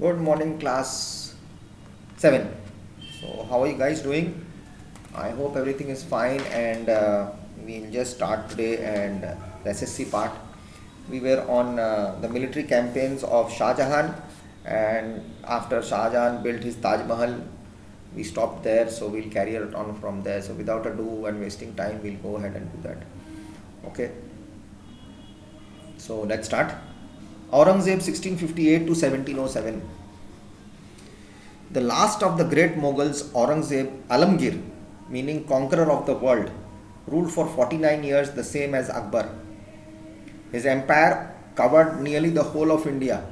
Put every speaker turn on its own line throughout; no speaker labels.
Good morning, class 7. So, how are you guys doing? I hope everything is fine and we'll just start today and the SSC part. We were on the military campaigns of Shah Jahan, and after Shah Jahan built his Taj Mahal, we stopped there. So, we'll carry it on from there. So, without ado and wasting time, we'll go ahead and do that. Okay, so let's start. Aurangzeb 1658 to 1707. The last of the great Mughals, Aurangzeb, Alamgir, meaning conqueror of the world, ruled for 49 years, the same as Akbar. His empire covered nearly the whole of India.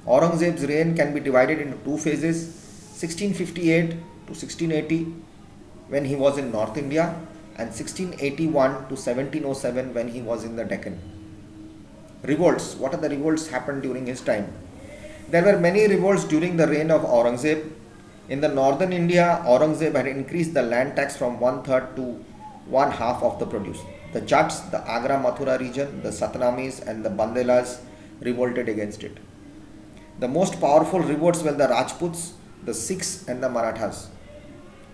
Aurangzeb's reign can be divided into two phases: 1658 to 1680, when he was in North India, and 1681 to 1707, when he was in the Deccan. Revolts. What are the revolts happened during his time? There were many revolts during the reign of Aurangzeb. In the northern India, Aurangzeb had increased the land tax from one third to one half of the produce. The Jats, the Agra Mathura region, the Satnamis, and the Bandelas revolted against it. The most powerful revolts were the Rajputs, the Sikhs, and the Marathas.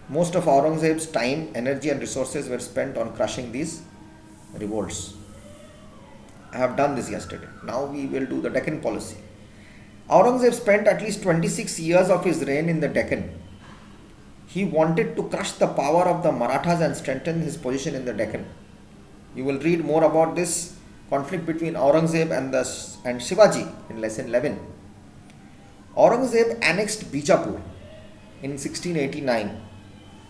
Most of Aurangzeb's time, energy, and resources were spent on crushing these revolts. I have done this yesterday. Now we will do the Deccan policy. Aurangzeb spent at least 26 years of his reign in the Deccan. He wanted to crush the power of the Marathas and strengthen his position in the Deccan. You will read more about this conflict between Aurangzeb and Shivaji in lesson 11. Aurangzeb annexed Bijapur in 1689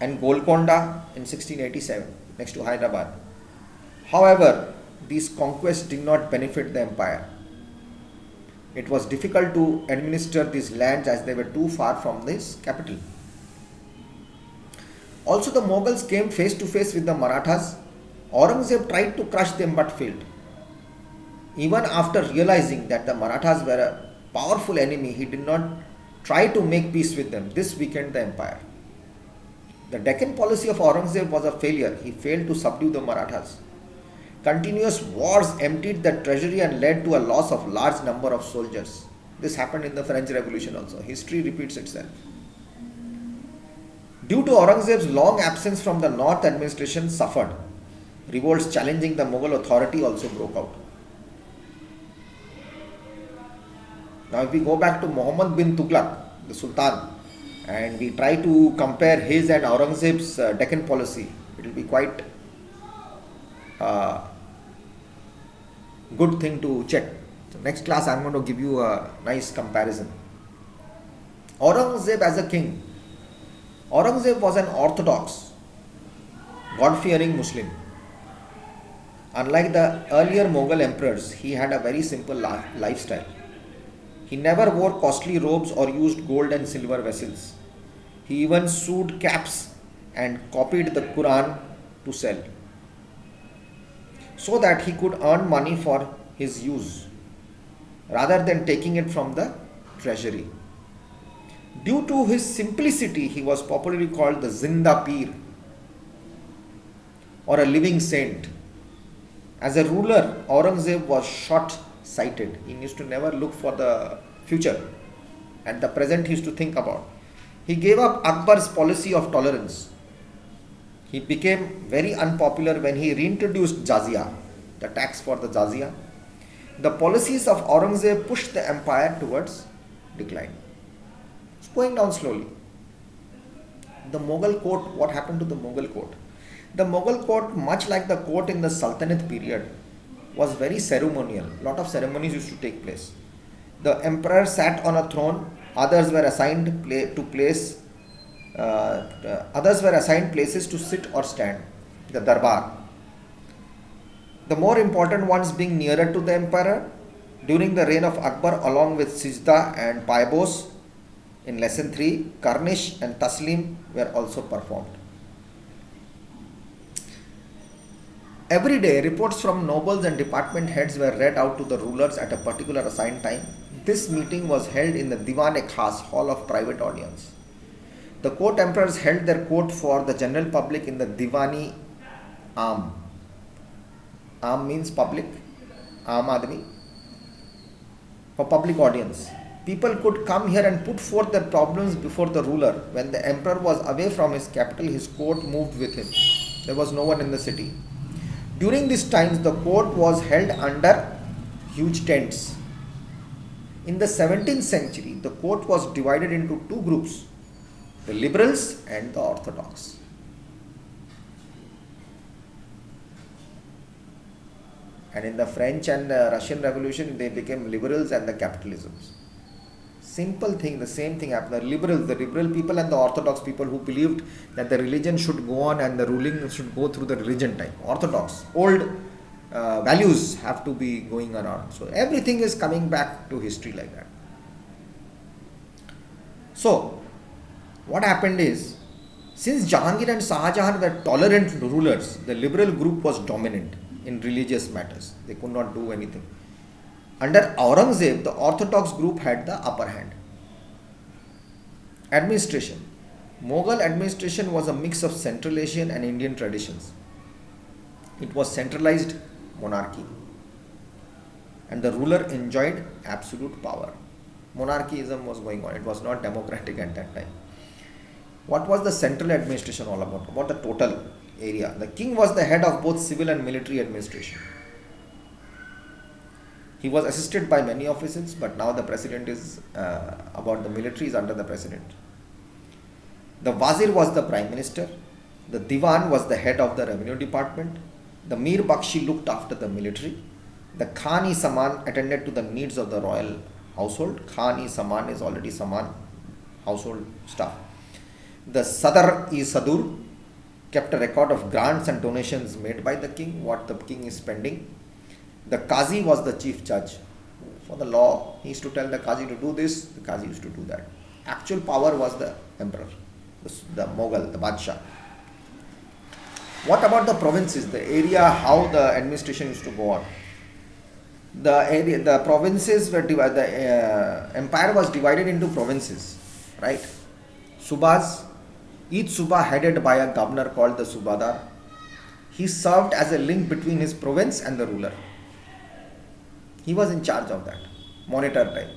and Golconda in 1687 next to Hyderabad. However, these conquests did not benefit the empire. It was difficult to administer these lands as they were too far from this capital. Also, the Mughals came face to face with the Marathas. Aurangzeb tried to crush them but failed. Even after realizing that the Marathas were a powerful enemy, he did not try to make peace with them. This weakened the empire. The Deccan policy of Aurangzeb was a failure. He failed to subdue the Marathas. Continuous wars emptied the treasury and led to a loss of large number of soldiers. This happened in the French Revolution also. History repeats itself. Due to Aurangzeb's long absence from the North, administration suffered. Revolts challenging the Mughal authority also broke out. Now if we go back to Muhammad bin Tughlaq, the Sultan, and we try to compare his and Aurangzeb's Deccan policy, it will be quite good thing to check. So next class I am going to give you a nice comparison. Aurangzeb as a king. Aurangzeb was an orthodox, God-fearing Muslim. Unlike the earlier Mughal emperors, he had a very simple lifestyle. He never wore costly robes or used gold and silver vessels. He even sewed caps and copied the Quran to sell, so that he could earn money for his use rather than taking it from the treasury. Due to his simplicity, he was popularly called the Zinda Peer, or a living saint. As a ruler, Aurangzeb was short-sighted. He used to never look for the future, and the present he used to think about. He gave up Akbar's policy of tolerance. He became very unpopular when he reintroduced jizya, the tax for the jizya. The policies of Aurangzeb pushed the empire towards decline. It's going down slowly. The Mughal court, what happened to the Mughal court? The Mughal court, much like the court in the Sultanate period, was very ceremonial. A lot of ceremonies used to take place. The emperor sat on a throne, others were assigned places to sit or stand, the darbar. The more important ones being nearer to the emperor. During the reign of Akbar, along with Sijda and Paibos in lesson 3, Karnish and Taslim were also performed. Every day, reports from nobles and department heads were read out to the rulers at a particular assigned time. This meeting was held in the Diwan-e-Khas, hall of private audience. The court emperors held their court for the general public in the Diwani-Am. Am means public, Aam Admi, for public audience. People could come here and put forth their problems before the ruler. When the emperor was away from his capital, his court moved with him. There was no one in the city. During these times, the court was held under huge tents. In the 17th century, the court was divided into two groups, the liberals and the orthodox. And in the French and the Russian Revolution, they became liberals and the capitalisms. Simple thing, the same thing happened. The liberal people and the orthodox people who believed that the religion should go on and the ruling should go through the religion type. Orthodox, old values have to be going around. So everything is coming back to history like that. So what happened is, since Jahangir and Shahjahan were tolerant rulers, the liberal group was dominant in religious matters. They could not do anything. Under Aurangzeb, the orthodox group had the upper hand. Administration. Mughal administration was a mix of Central Asian and Indian traditions. It was centralized monarchy, and the ruler enjoyed absolute power. Monarchism was going on. It was not democratic at that time. What was the central administration all about? About the total area. The king was the head of both civil and military administration. He was assisted by many officials, but now the president is about the military is under the president. The Wazir was the prime minister. The Diwan was the head of the revenue department. The Mir Bakshi looked after the military. The Khan-i-Saman attended to the needs of the royal household. Khan-i-Saman is already Saman, household stuff. The Sadar-i-Sadur kept a record of grants and donations made by the king, what the king is spending. The Qazi was the chief judge for the law. He used to tell the Qazi to do this, the Qazi used to do that. Actual power was the emperor, the Mughal, the Badshah. What about the provinces, the area, how the administration used to go on? The provinces were divided, the empire was divided into provinces, right? Subas, each Suba headed by a governor called the Subadar. He served as a link between his province and the ruler. He was in charge of that, monitor type.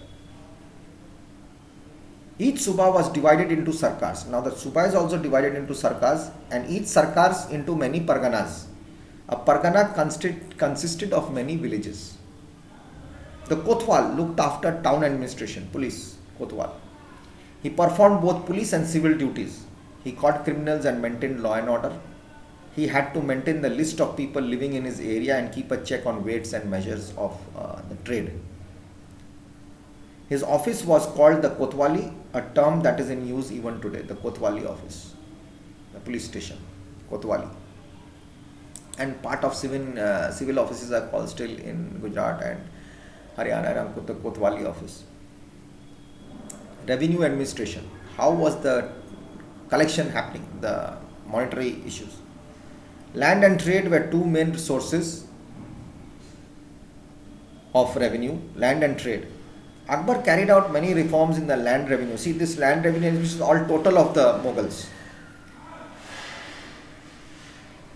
Each Suba was divided into sarkars. Now the Suba is also divided into sarkars, and each sarkars into many parganas. A pargana consisted of many villages. The Kotwal looked after town administration, police, Kotwal. He performed both police and civil duties. He caught criminals and maintained law and order. He had to maintain the list of people living in his area and keep a check on weights and measures of the trade. His office was called the Kotwali, a term that is in use even today, the Kotwali office, the police station, Kotwali. And part of civil offices are called still in Gujarat and Haryana and the Kotwali office. Revenue administration. How was the collection happening, the monetary issues? Land and trade were two main sources of revenue, land and trade. Akbar carried out many reforms in the land revenue. See, this land revenue is all total of the Mughals.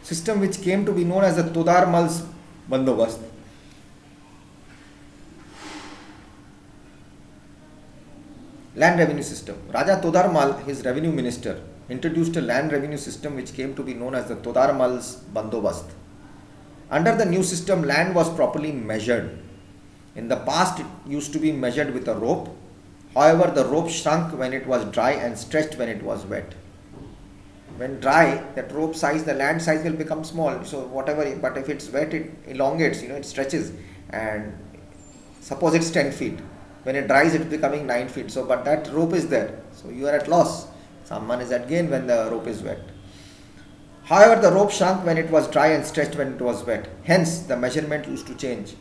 System which came to be known as the Todar Mal's Bandobast. Land revenue system. Raja Todar Mal, his revenue minister, introduced a land revenue system which came to be known as the Todar Mal's Bandobast. Under the new system, land was properly measured. In the past, it used to be measured with a rope. However, the rope shrunk when it was dry and stretched when it was wet. When dry, that rope size, the land size will become small. So whatever, but if it's wet, it elongates, it stretches. And suppose it's 10 feet. When it dries, it's becoming 9 feet. So, but that rope is there. So you are at loss. Someone is at gain when the rope is wet. However, the rope shrunk when it was dry and stretched when it was wet. Hence, the measurement used to change.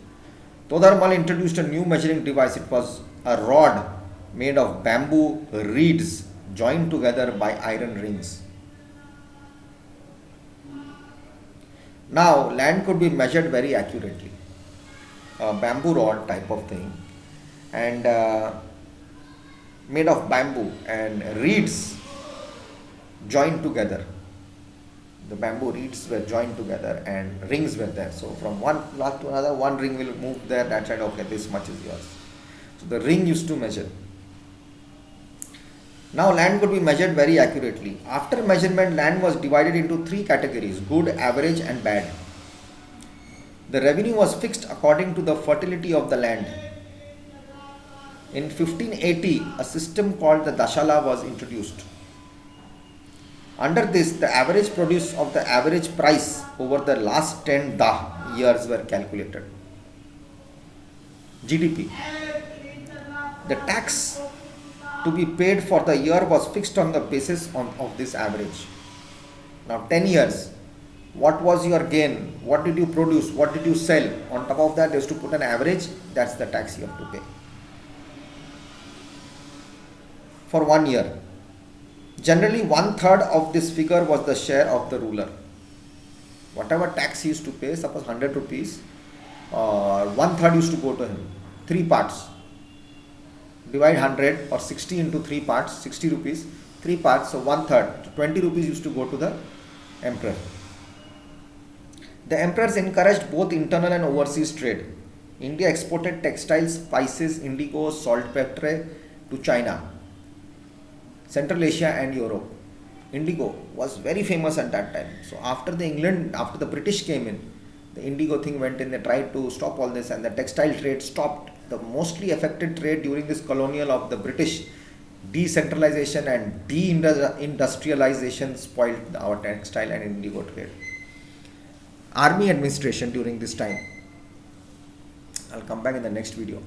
Todar Mal introduced a new measuring device. It was a rod made of bamboo reeds joined together by iron rings. Now, land could be measured very accurately. A bamboo rod type of thing, and made of bamboo and reeds joined together. The bamboo reeds were joined together and rings were there. So from one block to another, one ring will move there, that side, okay, this much is yours. So the ring used to measure. Now land could be measured very accurately. After measurement, land was divided into three categories: good, average and bad. The revenue was fixed according to the fertility of the land. In 1580, a system called the Dashala was introduced. Under this, the average produce of the average price over the last 10 years were calculated. GDP. The tax to be paid for the year was fixed on the basis of this average. Now 10 years, what was your gain? What did you produce? What did you sell? On top of that, you have to put an average. That's the tax you have to pay. For 1 year. Generally, 1/3 of this figure was the share of the ruler. Whatever tax he used to pay, suppose 100 rupees, 1/3 used to go to him. 3 parts. Divide 100 or 60 into 3 parts, 60 rupees, 3 parts, so 1/3. 20 rupees used to go to the emperor. The emperors encouraged both internal and overseas trade. India exported textiles, spices, indigo, saltpetre to China, Central Asia and Europe. Indigo was very famous at that time. So after the British came in, the indigo thing went in, they tried to stop all this and the textile trade stopped. The mostly affected trade during this colonial of the British, decentralization and deindustrialization spoiled our textile and indigo trade. Army administration during this time. I'll come back in the next video.